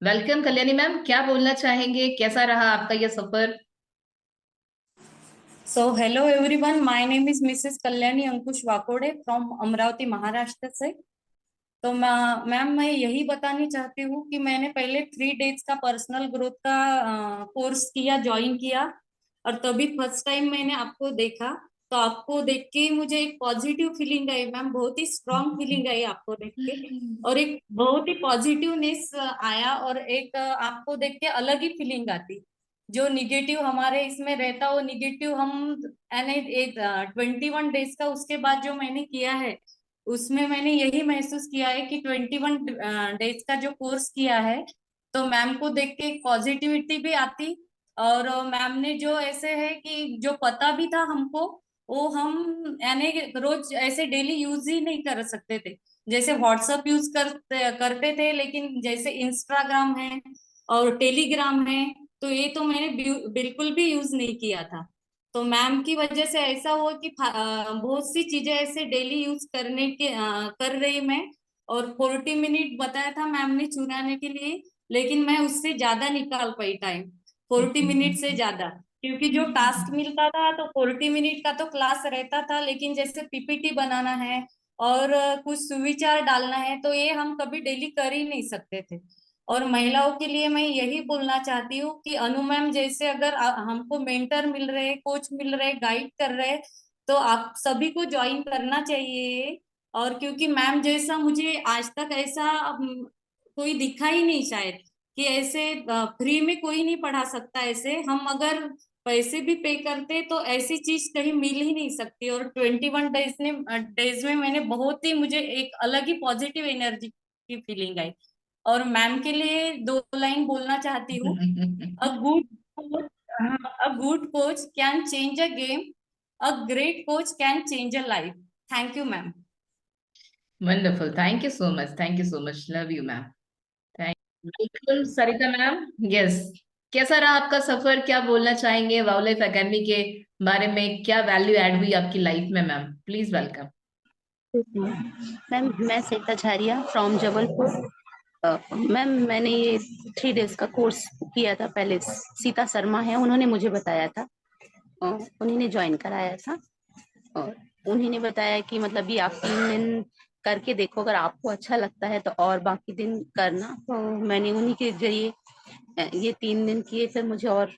Welcome Kalyani ma'am, क्या बोलना चाहेंगे? कैसा रहा आपका ये सफर? So, hello everyone. My name is Mrs. Kalyani Ankush Wakode from Amravati Maharashtra से। तो मैम मैं यही बतानी चाहती हूँ कि मैंने पहले 3 डेज का पर्सनल ग्रोथ का कोर्स किया, ज्वाइन किया। और तभी फर्स्ट टाइम मैंने आपको देखा। तो आपको देख के मुझे एक पॉजिटिव फीलिंग आई मैम, बहुत ही स्ट्रांग फीलिंग आई आपको देख के। और एक बहुत ही पॉजिटिवनेस आया, और एक आपको देख के अलग ही फीलिंग आती। जो निगेटिव हमारे इसमें रहता, वो निगेटिव हम यानी एक 21 डेज का उसके बाद जो मैंने किया है, उसमें मैंने यही महसूस किया है कि 21 डेज का जो कोर्स किया है, तो मैम को देख के एक पॉजिटिविटी भी आती। और मैम ने जो ऐसे है कि जो पता भी था हमको, वो हम यानी रोज ऐसे डेली यूज ही नहीं कर सकते थे। जैसे व्हाट्सएप यूज करते करते थे, लेकिन जैसे इंस्टाग्राम है और टेलीग्राम है, तो ये तो मैंने बिल्कुल भी यूज नहीं किया था। तो मैम की वजह से ऐसा हुआ कि बहुत सी चीजें ऐसे डेली यूज करने के कर रही मैं। और 40 मिनट बताया था मैम ने चुराने के लिए, लेकिन मैं उससे ज्यादा निकाल पाई टाइम, 40 मिनट से ज्यादा। क्योंकि जो टास्क मिलता था तो 40 मिनट का तो क्लास रहता था, लेकिन जैसे पीपीटी बनाना है और कुछ सुविचार डालना है, तो ये हम कभी डेली कर ही नहीं सकते थे। और महिलाओं के लिए मैं यही बोलना चाहती हूँ कि अनु मैम जैसे अगर हमको मेंटर मिल रहे, कोच मिल रहे, गाइड कर रहे, तो आप सभी को ज्वाइन करना चाहिए। और क्योंकि मैम जैसा मुझे आज तक ऐसा कोई दिखा ही नहीं शायद, कि ऐसे फ्री में कोई नहीं पढ़ा सकता। ऐसे हम अगर पैसे भी पे करते तो ऐसी चीज कहीं मिल ही नहीं सकती। और 21 डेज में मैंने बहुत ही, मुझे एक अलग ही पॉजिटिव एनर्जी की फीलिंग आई। और मैम के लिए 2 लाइन बोलना चाहती हूँ। A good a good coach can change a game, a great coach can change a life. Thank you ma'am. Wonderful, thank you so much, thank you so much, love you ma'am. Thank बिल्कुल सरिता ma'am. Yes, कैसा रहा आपका सफर? क्या बोलना चाहेंगे वाओलाइफ academy के बारे में? क्या वैल्यू ऐड हुई आपकी लाइफ में मैम? Please welcome. मैम मैं सरिता झारिया फ्रॉम जबलपुर। मैम मैंने ये 3 डेज का कोर्स किया था। पहले सीता शर्मा है, उन्होंने मुझे बताया था। उन्हीं ने ज्वाइन कराया था। और उन्हीं ने बताया कि मतलब ये आप 3 दिन करके देखो, अगर आपको अच्छा लगता है तो और बाकी दिन करना। तो मैंने उन्हीं के जरिए ये 3 दिन किए, फिर मुझे और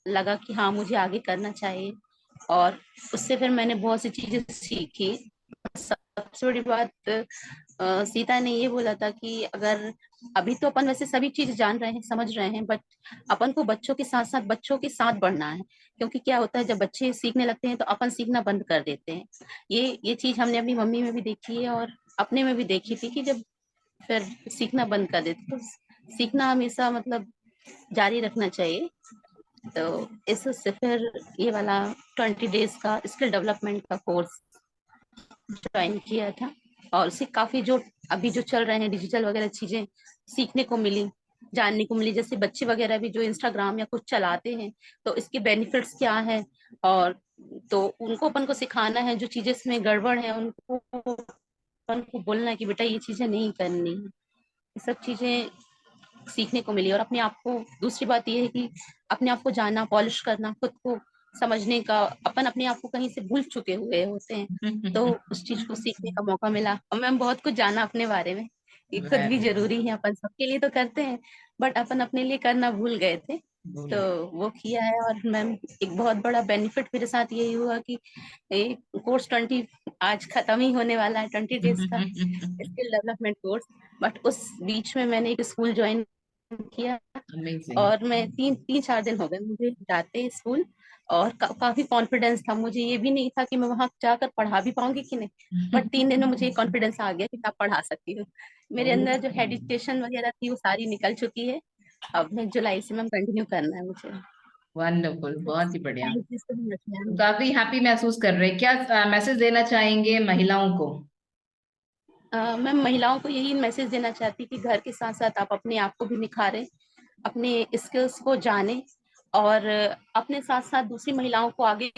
लगा कि हाँ मुझे आगे करना चाहिए। और उससे फिर मैंने बहुत सी चीजें सीखी। सबसे बड़ी बात, सीता ने ये बोला था कि अगर अभी तो अपन वैसे सभी चीज जान रहे हैं, समझ रहे हैं, बट अपन को बच्चों के साथ साथ बच्चों के साथ बढ़ना है। क्योंकि क्या होता है, जब बच्चे सीखने लगते हैं तो अपन सीखना बंद कर देते हैं। ये चीज हमने अपनी मम्मी में भी देखी है और अपने में भी देखी थी कि जब फिर सीखना बंद कर देते, तो सीखना हमेशा मतलब जारी रखना चाहिए। तो इससे फिर ये वाला 20 डेज का स्किल डेवलपमेंट का कोर्स ज्वाइन किया था। और उससे काफी जो अभी जो चल रहे हैं डिजिटल वगैरह चीजें सीखने को मिली, जानने को मिली। जैसे बच्चे वगैरह भी जो इंस्टाग्राम या कुछ चलाते हैं, तो इसके बेनिफिट्स क्या है। और तो उनको अपन को सिखाना है, जो चीजें इसमें गड़बड़ है उनको अपन को बोलना है कि बेटा ये चीजें नहीं करनी है। ये सब चीजें सीखने को मिली। और अपने आप को, दूसरी बात ये है कि अपने आप को जानना, पॉलिश करना, खुद को समझने का, अपन अपने आप को कहीं से भूल चुके हुए होते हैं, तो उस चीज को सीखने का मौका मिला। और मैम बहुत कुछ जाना अपने बारे में, ये खुद भी वेरी जरूरी है, अपन सबके लिए तो करते हैं, बट अपन अपने लिए करना भूल गए थे। तो गुड। वो किया है। और मैम एक बहुत बड़ा बेनिफिट मेरे साथ यही हुआ कि कोर्स 20 आज खत्म ही होने वाला है, 20 डेज का स्किल डेवलपमेंट कोर्स। बट उस बीच में मैंने एक स्कूल ज्वाइन किया। अमेजिंग। और मैं तीन तीन चार दिन हो गए मुझे जाते स्कूल। और काफी कॉन्फिडेंस था मुझे, ये भी नहीं था कि मैं वहां जाकर पढ़ा भी पाऊंगी कि नहीं। बट 3 दिन में मुझे कॉन्फिडेंस आ गया कि मैं पढ़ा सकती हूँ। मेरे अंदर जो हेडिटेशन वगैरह थी वो सारी निकल चुकी है। अब मैं जुलाई से मैम कंटिन्यू करना है मुझे। वंडरफुल, बहुत ही बढ़िया। थैंक यू सो मच तो मैम। काफी हैप्पी महसूस कर रहे हैं। क्या मैसेज देना चाहेंगे महिलाओं को? मैं महिलाओं को यही मैसेज देना चाहती कि घर के साथ साथ आप अपने आप को भी निखारें, अपने स्किल्स को जानें, और अपने साथ साथ दूसरी महिलाओं को आगे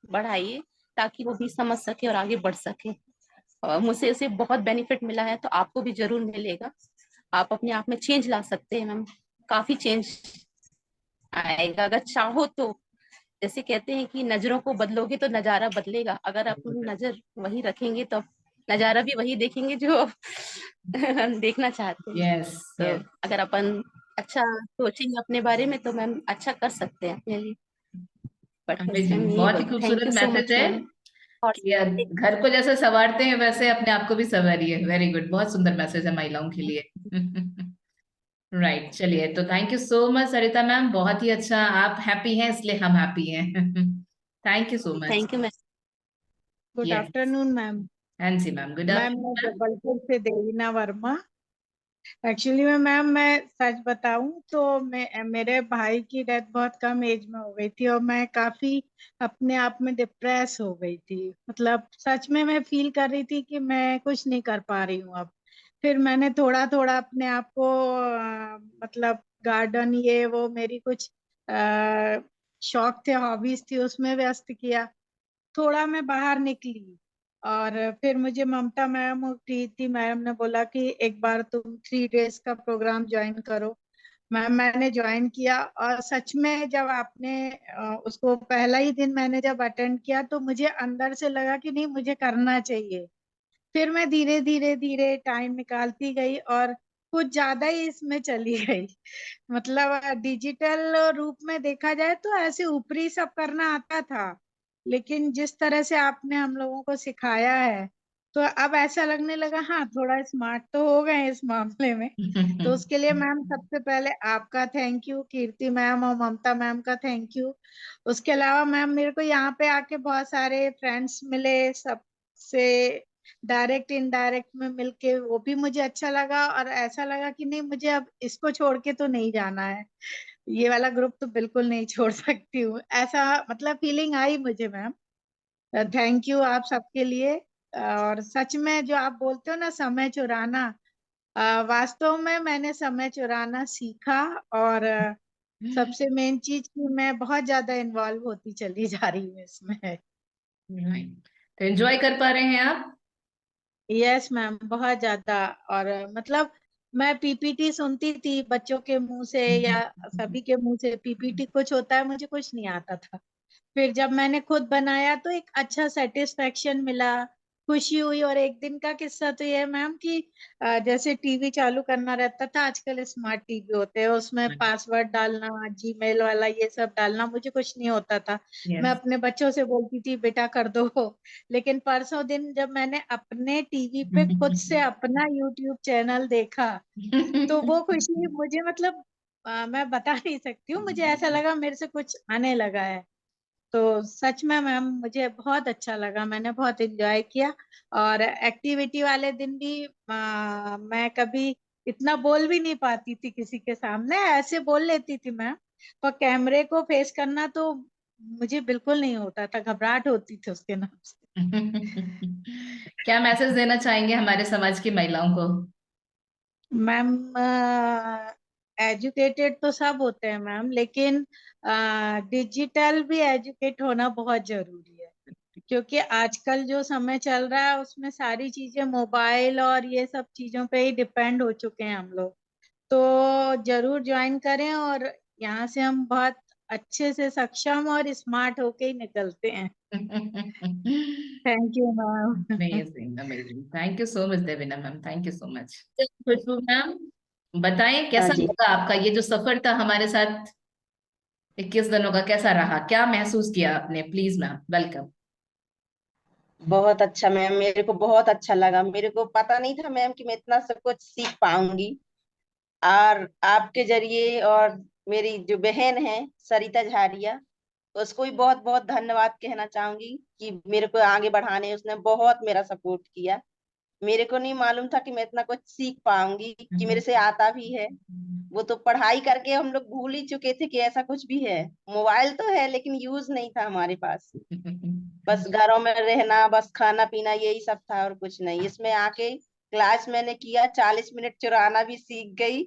बढ़ाइए, ताकि वो भी समझ सके और आगे बढ़ सके। मुझसे इसे बहुत बेनिफिट मिला है, तो आपको भी जरूर मिलेगा। आप अपने आप में चेंज ला सकते हैं मैम, काफी चेंज आएगा अगर चाहो तो। जैसे कहते हैं कि नजरों को बदलोगे तो नजारा बदलेगा, अगर आप नजर वही रखेंगे तो नजारा भी वही देखेंगे जो देखना चाहते हैं। यस तो यस, अगर अपन अच्छा सोचेंगे अपने बारे में तो मैम अच्छा कर सकते हैं अपने लिए। बट बस मैम अमेजिंग, यही बहुत ही बोल, थैंक खूबसूरत यू सो मैसेज मच है मैम। और कि यार घर को जैसे संवारते हैं वैसे अपने आप को भी संवारिए। वेरी गुड, बहुत सुंदर मैसेज है महिलाओं के लिए। राइट, चलिए तो thank you so much Sarita ma'am, बहुत ही अच्छा, आप हैप्पी हैं इसलिए हम हैप्पी हैं। Thank you so much. Thank you ma'am. Good yes, afternoon ma'am. हाँ जी मैम, गुड मैम मैं आफ्टरनून। जबलपुर से देवीना वर्मा। एक्चुअली में मैम मैं सच बताऊं तो मेरे भाई की डेथ बहुत कम एज में हो गई थी और मैं काफी अपने आप में डिप्रेस हो गई थी। मतलब सच में मैं फील कर रही थी कि मैं कुछ नहीं कर पा रही हूँ अब। फिर मैंने थोड़ा थोड़ा अपने आप को मतलब गार्डन ये वो मेरी कुछ शौक थे, हॉबीज थी, उसमें व्यस्त किया। थोड़ा मैं बाहर निकली और फिर मुझे ममता मैम और प्रीति मैम ने बोला कि एक बार तुम 3 डेज का प्रोग्राम ज्वाइन करो। मैम मैंने ज्वाइन किया और सच में जब आपने उसको पहला ही दिन मैंने जब अटेंड किया तो मुझे अंदर से लगा कि नहीं मुझे करना चाहिए। फिर मैं धीरे धीरे धीरे टाइम निकालती गई और कुछ ज्यादा ही इसमें चली गई। मतलब डिजिटल रूप में देखा जाए तो ऐसे ऊपरी सब करना आता था, लेकिन जिस तरह से आपने हम लोगों को सिखाया है तो अब ऐसा लगने लगा हाँ थोड़ा स्मार्ट तो हो गए इस मामले में। तो उसके लिए मैम सबसे पहले आपका थैंक यू, कीर्ति मैम और ममता मैम का थैंक यू। उसके अलावा मैम मेरे को यहाँ पे आके बहुत सारे फ्रेंड्स मिले, सबसे डायरेक्ट इनडायरेक्ट में मिलके वो भी मुझे अच्छा लगा और ऐसा लगा कि नहीं मुझे अब इसको छोड़ के तो नहीं जाना है, ये वाला ग्रुप तो बिल्कुल नहीं छोड़ सकती हूँ, ऐसा मतलब फीलिंग आई मुझे मैम। थैंक यू आप सबके लिए। और सच में जो आप बोलते हो ना समय चुराना, वास्तव में मैंने समय चुराना सीखा और सबसे मेन चीज कि मैं बहुत ज्यादा इन्वॉल्व होती चली जा रही हूँ इसमें। राइट, तो एंजॉय कर पा रहे हैं आप? यस मैम बहुत ज्यादा। और मतलब मैं पीपीटी सुनती थी बच्चों के मुंह से या सभी के मुंह से, पीपीटी कुछ होता है मुझे कुछ नहीं आता था। फिर जब मैंने खुद बनाया तो एक अच्छा सेटिस्फेक्शन मिला, खुशी हुई। और एक दिन का किस्सा तो ये है मैम कि जैसे टीवी चालू करना रहता था, आजकल स्मार्ट टीवी होते हैं उसमें पासवर्ड डालना, जीमेल वाला ये सब डालना मुझे कुछ नहीं होता था। मैं यस। अपने बच्चों से बोलती थी बेटा कर दो। लेकिन परसों दिन जब मैंने अपने टीवी पे खुद से अपना यूट्यूब चैनल देखा तो वो खुशी मुझे मतलब मैं बता नहीं सकती हूँ, मुझे ऐसा लगा मेरे से कुछ आने लगा है। तो सच में मैम मुझे बहुत अच्छा लगा, मैंने बहुत एंजॉय किया। और एक्टिविटी वाले दिन भी मैं कभी इतना बोल भी नहीं पाती थी किसी के सामने, ऐसे बोल लेती थी मैम, पर कैमरे को फेस करना तो मुझे बिल्कुल नहीं होता था, घबराहट होती थी उसके नाम से। क्या मैसेज देना चाहेंगे हमारे समाज की महिलाओं को? मैम एजुकेटेड तो सब होते हैं मैम, लेकिन डिजिटल भी एजुकेट होना बहुत जरूरी है, क्योंकि आजकल जो समय चल रहा है उसमें सारी चीजें मोबाइल और ये सब चीजों पे ही डिपेंड हो चुके हैं हम लोग। तो जरूर ज्वाइन करें और यहाँ से हम बहुत अच्छे से सक्षम और स्मार्ट होके ही निकलते हैं। Thank you ma'am. Amazing amazing, thank you so much Devina ma'am, thank you so much. Khushboo ma'am, बताएं हाँ कैसा जी। लगा आपका ये जो सफर था हमारे साथ 21 दिनों का, कैसा रहा, क्या महसूस किया आपने? Please ma'am, welcome. बहुत अच्छा मैम, मेरे को बहुत अच्छा लगा। मेरे को पता नहीं था मैम कि मैं इतना सब कुछ सीख पाऊंगी। और आपके जरिए, और मेरी जो बहन है सरिता झारिया, उसको भी बहुत बहुत धन्यवाद कहना चाहूंगी कि मेरे को आगे बढ़ाने उसने बहुत मेरा सपोर्ट किया। मेरे को नहीं मालूम था कि मैं इतना कुछ सीख पाऊंगी, कि मेरे से आता भी है। वो तो पढ़ाई करके हम लोग भूल ही चुके थे कि ऐसा कुछ भी है। मोबाइल तो है लेकिन यूज नहीं था हमारे पास। बस घरों में रहना, बस खाना पीना, यही सब था और कुछ नहीं। इसमें आके क्लास मैंने किया, 40 मिनट चुराना भी सीख गई।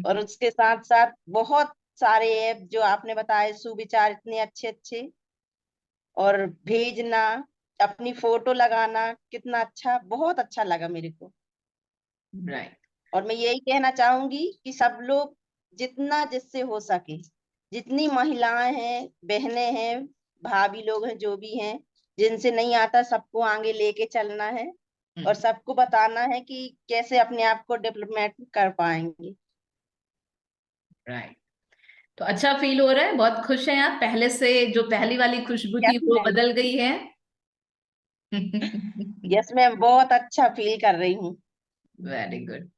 और उसके साथ साथ बहुत सारे ऐप जो आपने बताए, सुविचार इतने अच्छे अच्छे, और भेजना, अपनी फोटो लगाना, कितना अच्छा, बहुत अच्छा लगा मेरे को। राइट, और मैं यही कहना चाहूंगी कि सब लोग जितना जिससे हो सके, जितनी महिलाएं हैं, बहनें हैं, भाभी लोग हैं, जो भी हैं, जिनसे नहीं आता सबको आगे लेके चलना है और सबको बताना है कि कैसे अपने आप को डेवलपमेंट कर पाएंगे। राइट। तो अच्छा फील हो रहा है, बहुत खुश हैं आप, पहले से जो पहली वाली खुशबू थी यस वो मैम। बदल गई है? यस मैम, बहुत अच्छा फील कर रही हूँ। Very good.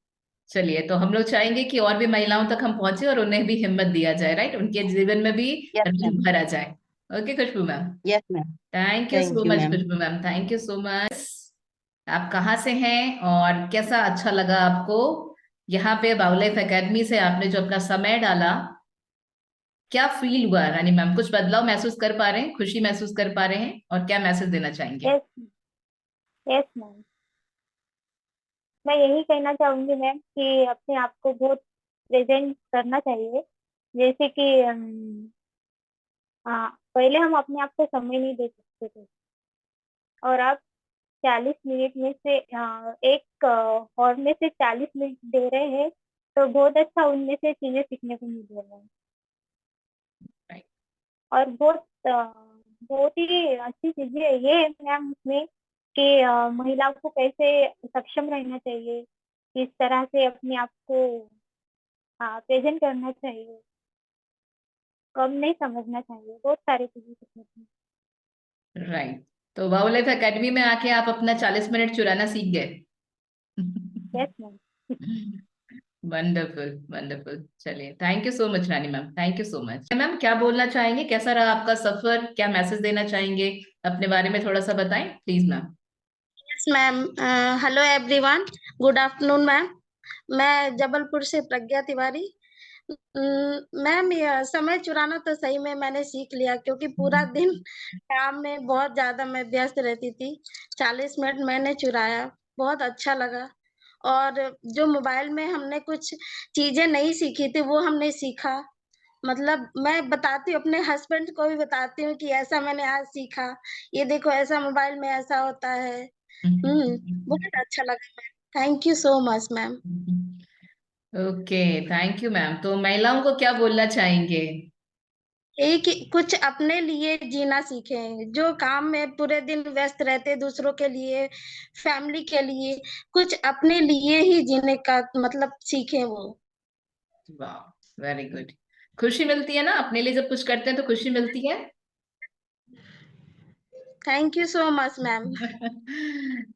चलिए, तो हम लोग चाहेंगे कि और भी महिलाओं तक हम पहुंचे और उन्हें भी हिम्मत दिया जाए, राइट, उनके जीवन में भी यस मैम। रंग भरा जाए। Okay Khushboo ma'am. Yes ma'am. Thank you thank so you much ma'am. Khushboo ma'am, thank you so much. आप कहाँ से हैं और कैसा अच्छा लगा आपको यहाँ पे बाउलाइफ एकेडमी से आपने जो अपना समय डाला? क्या फील हुआ रानी मैम? कुछ बदलाव महसूस कर पा रहे हैं, खुशी महसूस कर पा रहे हैं, और क्या मैसेज देना चाहेंगे? यस। यस मैम, मैं यही कहना चाहूंगी मैम कि अपने आप को बहुत प्रेजेंट करना चाहिए। जैसे कि पहले हम अपने आप को समय नहीं दे सकते थे, और अब 40 मिनट में से एक हॉर में से 40 मिनट दे रहे हैं, तो बहुत अच्छा उनमें से चीजें सीखने को मिल रही है। Right. और बहुत ही अच्छी चीजें ये है मैम उसमें कि महिलाओं को कैसे सक्षम रहना चाहिए, किस तरह से अपने आप को प्रेजेंट करना चाहिए, कम नहीं समझना चाहिए, बहुत सारी चीजें सीखने को। राइट। तो बाउलाइफ एकेडमी में आके आप अपना 40 मिनट चुराना सीख गए। Yes ma'am. Wonderful wonderful. चलिए, thank you so much Rani ma'am, thank you so much. Ma'am क्या बोलना चाहेंगे, कैसा रहा आपका सफर, क्या मैसेज देना चाहेंगे? अपने बारे में थोड़ा सा बताएं please ma'am. Yes ma'am. Hello everyone, good afternoon ma'am. मैं जबलपुर से प्रज्ञा तिवारी। मैम, ये समय चुराना तो सही में मैंने सीख लिया, क्योंकि पूरा दिन काम में बहुत ज्यादा मैं व्यस्त रहती थी। 40 मिनट मैंने चुराया, बहुत अच्छा लगा। और जो मोबाइल में हमने कुछ चीजें नहीं सीखी थी वो हमने सीखा। मतलब मैं बताती हूँ, अपने हस्बैंड को भी बताती हूँ कि ऐसा मैंने आज सीखा, ये देखो ऐसा मोबाइल में ऐसा होता है। बहुत अच्छा लगा ma'am. Thank you so much ma'am. Okay, thank you ma'am. तो महिलाओं को क्या बोलना चाहेंगे? यही कि कुछ अपने लिए जीना सीखें, जो काम में पूरे दिन व्यस्त रहते दूसरों के लिए, फैमिली के लिए, कुछ अपने लिए ही जीने का मतलब सीखें वो। वाह, वेरी गुड। खुशी मिलती है ना अपने लिए, जब कुछ करते हैं तो खुशी मिलती है। Thank you so much ma'am.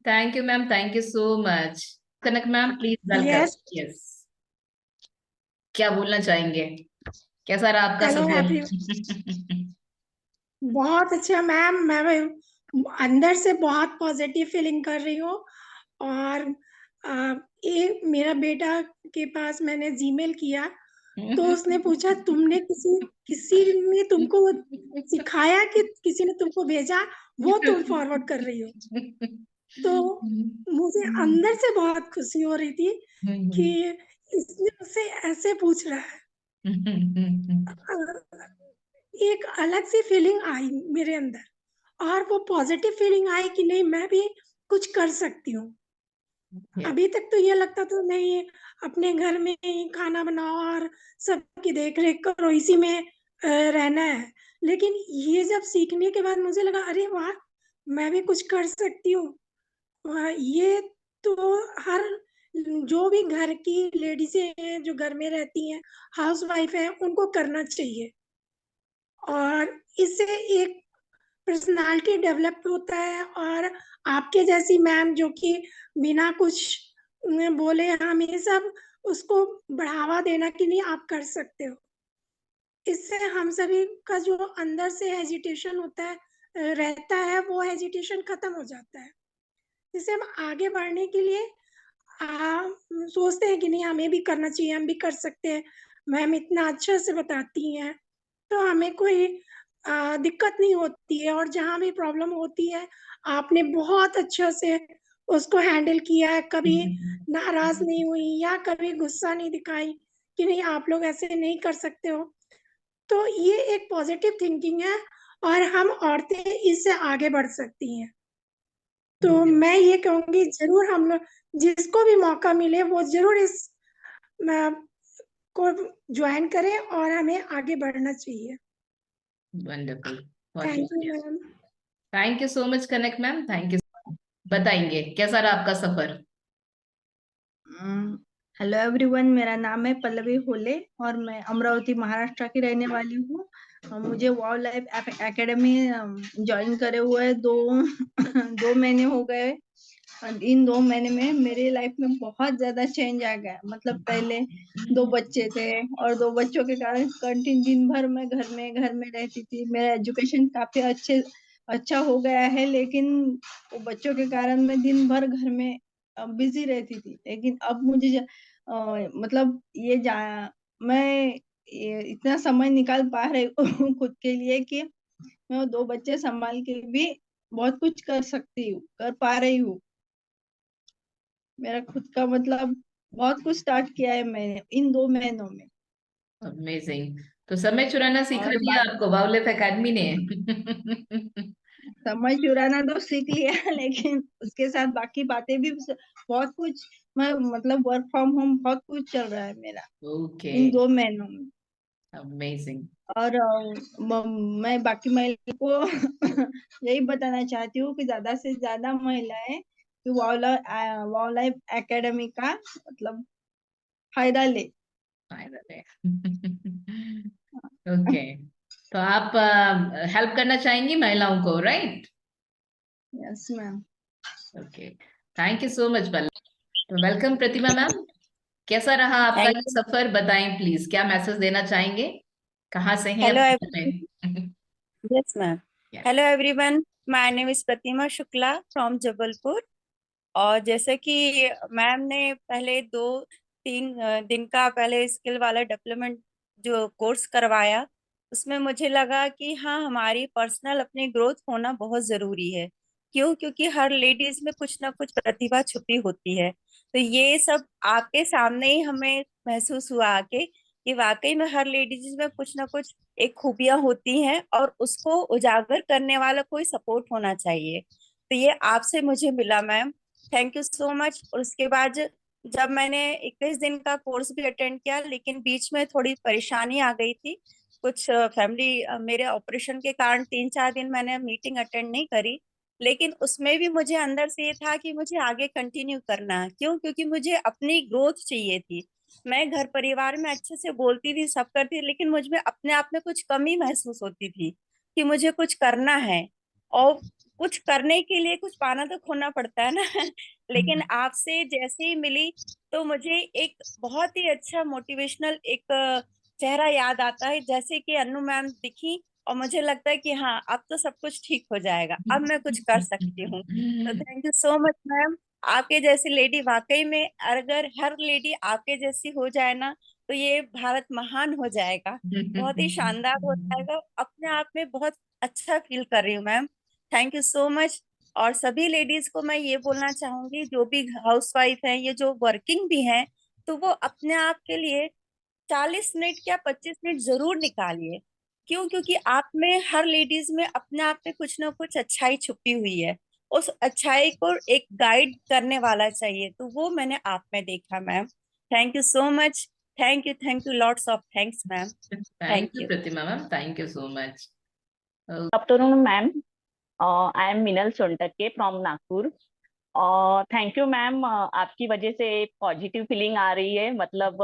Thank you ma'am, thank you so much. Kanak ma'am please welcome. Yes. Yes, क्या बोलना चाहेंगे, कैसा रहा आपका हेलो सफर? एवरी, बहुत अच्छा मैम। मैं अंदर से बहुत पॉजिटिव फीलिंग कर रही हूँ। और ये मेरा बेटा के पास मैंने जीमेल किया, तो उसने पूछा तुमने किसी किसी ने तुमको सिखाया कि किसी ने तुमको भेजा, वो तुम फॉरवर्ड कर रही हो। तो मुझे अंदर से बहुत खुशी हो रही थी कि इसने मुझसे ऐसे पूछ रहा है। एक अलग सी फीलिंग आई मेरे अंदर, और वो पॉजिटिव फीलिंग आई कि नहीं, मैं भी कुछ कर सकती हूँ। अभी तक तो ये लगता था नहीं, अपने घर में ही खाना बनाओ और सबकी देख रेख करो, इसी में रहना है। लेकिन ये जब सीखने के बाद मुझे लगा, अरे वाह, मैं भी कुछ कर सकती हूँ। ये तो हर जो भी घर की लेडीजें हैं, जो घर में रहती हैं, हाउस वाइफ है, उनको करना चाहिए। और इससे एक पर्सनालिटी डेवलप होता है। और आपके जैसी मैम जो कि बिना कुछ बोले हम ये सब उसको बढ़ावा देना कि नहीं, आप कर सकते हो, इससे हम सभी का जो अंदर से हेजिटेशन होता है रहता है, वो हेजिटेशन खत्म हो जाता है, जिससे हम आगे बढ़ने के लिए सोचते हैं कि नहीं, हमें भी करना चाहिए, हम भी कर सकते हैं। मैम इतना अच्छा से बताती हैं, तो हमें कोई दिक्कत नहीं होती है। और जहाँ भी प्रॉब्लम होती है, आपने बहुत अच्छा से उसको हैंडल किया है, कभी नाराज नहीं हुई या कभी गुस्सा नहीं दिखाई कि नहीं आप लोग ऐसे नहीं कर सकते हो। तो ये एक पॉजिटिव थिंकिंग है, और हम औरतें इससे आगे बढ़ सकती हैं। तो मैं ये कहूंगी, जरूर हम लोग जिसको भी मौका मिले वो जरूर इस को ज्वाइन करें और हमें आगे बढ़ना चाहिए। वंडरफुल, बहुत थैंक यू शुक्रिया। Ma'am. Thank you so much Kanak ma'am, thank you. बताएंगे कैसा रहा आपका सफर? हेलो एवरीवन, मेरा नाम है पल्लवी होले और मैं अमरावती महाराष्ट्र की रहने वाली हूँ। मुझे वाव लाइफ एकेडमी ज्वाइन करे हुए दो महीने हो गए। इन 2 महीने में मेरी लाइफ में बहुत ज्यादा चेंज आ गया। मतलब पहले 2 बच्चे थे और 2 बच्चों के कारण कंटिन्यू दिन भर मैं घर में रहती थी। मेरा एजुकेशन काफी अच्छा हो गया है, लेकिन वो बच्चों के कारण मैं दिन भर घर में बिजी रहती थी। लेकिन अब मुझे मतलब मैं इतना समय निकाल पा रही हूँ खुद के लिए कि मैं वो 2 बच्चे संभाल के भी बहुत कुछ कर पा रही हूँ। मेरा खुद का मतलब बहुत कुछ स्टार्ट किया है मैंने इन 2 महीनों में। अमेजिंग। तो समय चुराना सिखा और दिया आपको वाव लाइफ एकेडमी ने। समय चुराना तो सीख लिया लेकिन उसके साथ बाकी बातें भी बहुत कुछ। मैं मतलब वर्क फ्रॉम होम बहुत कुछ चल रहा है मेरा ओके, इन 2 महीनों में। अमेजिंग। और मैं बाकी महिलाओं को यही बताना चाहती हूँ कि ज्यादा से ज्यादा महिलाएं वाव लाइफ एकेडमी का मतलब फायदा ले। ओके, तो आप हेल्प करना चाहेंगी महिलाओं को, right? Yes ma'am. Okay, thank you so much Pallavi. तो वेलकम प्रतिमा मैम, कैसा रहा आपका थैंक ये सफर? बताएं प्लीज, क्या मैसेज देना चाहेंगे? कहाँ से हैं हेलो आप? Yes ma'am. Yeah. Hello everyone, my name is Pratima Shukla from Jabalpur. और जैसे कि मैम ने पहले 2-3 दिन का पहले स्किल वाला डेवलपमेंट जो कोर्स करवाया, उसमें मुझे लगा कि हाँ, हमारी पर्सनल अपनी ग्रोथ होना बहुत जरूरी है। क्यों? क्योंकि हर लेडीज में कुछ ना कुछ प्रतिभा छुपी होती है। तो ये सब आपके सामने ही हमें महसूस हुआ आके कि वाकई में हर लेडीज में कुछ ना कुछ एक खूबियां होती हैं और उसको उजागर करने वाला कोई सपोर्ट होना चाहिए। तो ये आपसे मुझे मिला ma'am, thank you so much. और उसके बाद जब मैंने 21 दिन का कोर्स भी अटेंड किया, लेकिन बीच में थोड़ी परेशानी आ गई थी। कुछ फैमिली मेरे ऑपरेशन के कारण 3-4 दिन मैंने मीटिंग अटेंड नहीं करी। लेकिन उसमें भी मुझे अंदर से ये था कि मुझे आगे कंटिन्यू करना है। क्यों? क्योंकि मुझे अपनी ग्रोथ चाहिए थी। मैं घर परिवार में अच्छे से बोलती थी, सब करती थी, लेकिन मुझ में अपने आप में कुछ कमी महसूस होती थी कि मुझे कुछ करना है। और कुछ करने के लिए कुछ पाना तो खोना पड़ता है ना। लेकिन आपसे जैसे ही मिली तो मुझे एक बहुत ही अच्छा मोटिवेशनल एक चेहरा याद आता है, जैसे कि अन्नू मैम दिखी। और मुझे लगता है कि हाँ, अब तो सब कुछ ठीक हो जाएगा, अब मैं कुछ कर सकती हूँ। तो thank you so much ma'am. आपके जैसी लेडी वाकई में, अगर हर लेडी आपके जैसी हो जाए ना, तो ये भारत महान हो जाएगा, बहुत ही शानदार हो जाएगा। अपने आप में बहुत अच्छा फील कर रही हूँ ma'am, thank you so much. और सभी लेडीज को मैं ये बोलना चाहूंगी, जो भी हाउस वाइफ है, ये जो वर्किंग भी हैं, तो वो अपने आप के लिए 40 मिनट या 25 मिनट जरूर निकालिए। क्यों? क्योंकि आप में, हर लेडीज में अपने आप में कुछ ना कुछ अच्छाई छुपी हुई है। उस अच्छाई को एक गाइड करने वाला चाहिए, तो वो मैंने आप में देखा ma'am. Thank you so much. Thank you lots of thanks ma'am. Thank thank you you. Pratima ma'am, thank you so much. afternoon, ma'am. I am Minal Sontakke from Nagpur. और थैंक यू मैम, आपकी वजह से positive feeling आ रही है। मतलब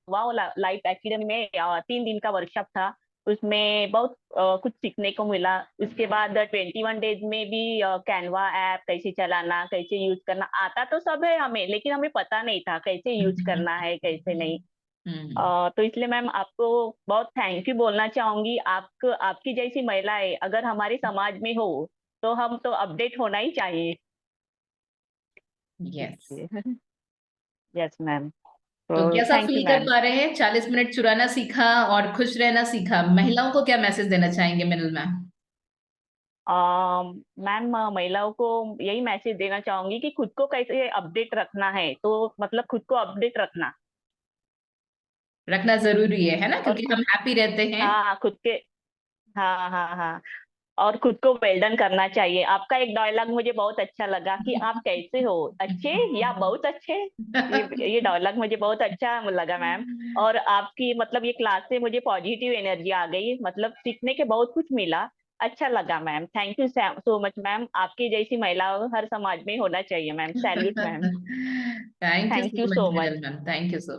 wow life academy में 3 दिन का वर्कशॉप था, उसमें बहुत कुछ सीखने को मिला। उसके बाद 21 डेज में भी कैनवा ऐप कैसे चलाना, कैसे यूज करना, आता तो सब है हमें, लेकिन हमें पता नहीं था कैसे यूज करना है कैसे नहीं। तो इसलिए मैम आपको बहुत थैंक यू बोलना चाहूंगी। आपकी जैसी महिलाएं अगर हमारे समाज में हो तो हम तो अपडेट होना ही चाहिए। यस। Yes ma'am. तो तो कैसा थैंक यू फील कर मैम। पा रहे हैं? 40 मिनट चुराना सीखा और खुश रहना सीखा, महिलाओं को क्या मैसेज देना चाहेंगे मिनल मैम? मैम, महिलाओं को यही मैसेज देना चाहूंगी कि खुद को कैसे अपडेट रखना है, तो मतलब खुद को अपडेट रखना जरूरी है ना, और क्योंकि हम हैप्पी रहते हैं। हाँ खुद के, हाँ हाँ हाँ। और खुद को वेल्डन करना चाहिए। आपका एक डायलॉग मुझे बहुत अच्छा लगा कि आप कैसे हो, अच्छे या बहुत अच्छे। ये डायलॉग मुझे बहुत अच्छा लगा मैम। और आपकी मतलब ये क्लास से मुझे पॉजिटिव एनर्जी आ गई, मतलब सीखने के बहुत कुछ मिला, अच्छा लगा ma'am. Thank you so much ma'am. आपकी जैसी महिलाओं हर समाज में होना चाहिए ma'am. Salute ma'am. Thank you thank so you much so much. Madam ma'am, thank you so